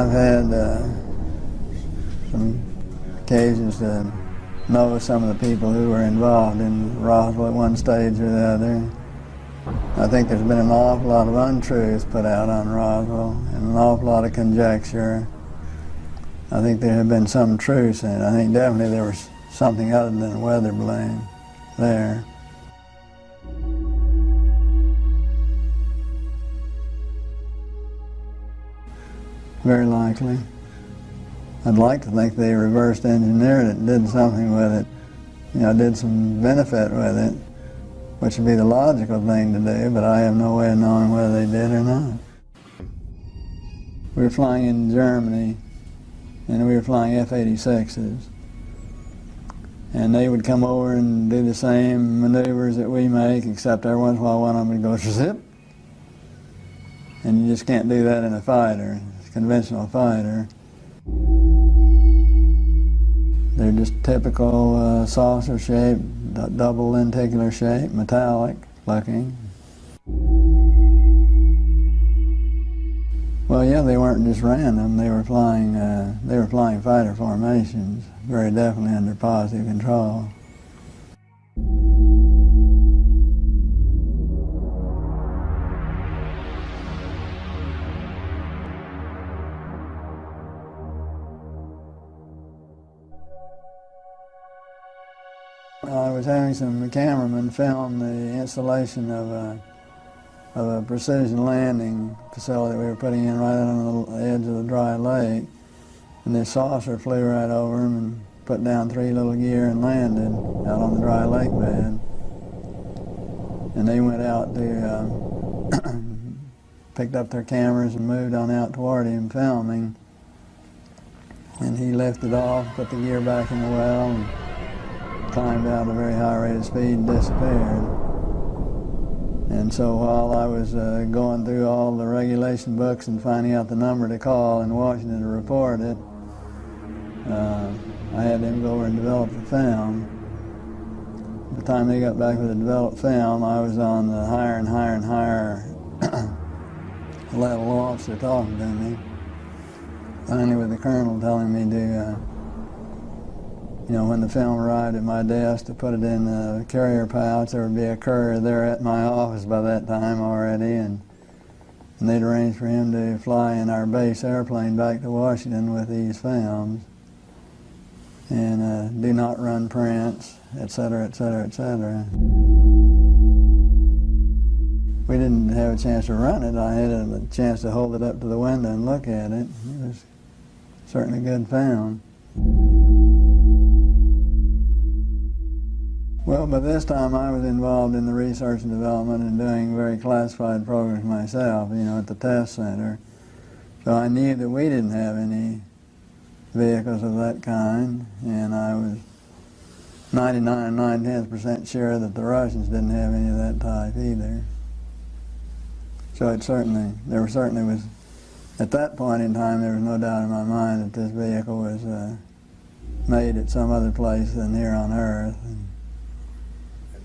I've had some occasions to know some of the people who were involved in Roswell at one stage or the other. I think there's been an awful lot of untruths put out on Roswell and an awful lot of conjecture. I think there have been some truths in it. I think definitely there was something other than a weather balloon there. Very likely. I'd like to think they reversed engineered it and did something with it. You know, did some benefit with it, which would be the logical thing to do, but I have no way of knowing whether they did or not. We were flying in Germany, and we were flying F-86s. And they would come over and do the same maneuvers that we make, except every once in a while one of them would go zip. And you just can't do that in a fighter, a conventional fighter. They're just typical saucer shape, double lenticular shape, metallic looking. Well, yeah, they weren't just random. They were flying fighter formations, very definitely under positive control. I was having some cameramen film the installation of a precision landing facility we were putting in right on the edge of the dry lake. And this saucer flew right over them and put down 3 little gear and landed out on the dry lake bed. And they went out to, picked up their cameras and moved on out toward him filming. And he lifted off, put the gear back in the well, and climbed out at a very high rate of speed and disappeared. And so while I was going through all the regulation books and finding out the number to call in Washington to report it, I had them go over and develop the film. By the time they got back with the developed film, I was on the higher and higher and higher level officer talking to me. Finally with the colonel telling me to when the film arrived at my desk, to put it in the carrier pouch. There would be a courier there at my office by that time already, and they'd arranged for him to fly in our base airplane back to Washington with these films, and do not run prints, etc., etc., etc. We didn't have a chance to run it. I had a chance to hold it up to the window and look at it. It was certainly a good film. Well, by this time I was involved in the research and development and doing very classified programs myself, at the test center. So I knew that we didn't have any vehicles of that kind, and I was 99 9/10% sure that the Russians didn't have any of that type either. So at that point in time, there was no doubt in my mind that this vehicle was made at some other place than here on Earth.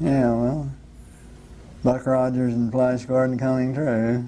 Yeah, well, Buck Rogers and Flash Gordon coming true.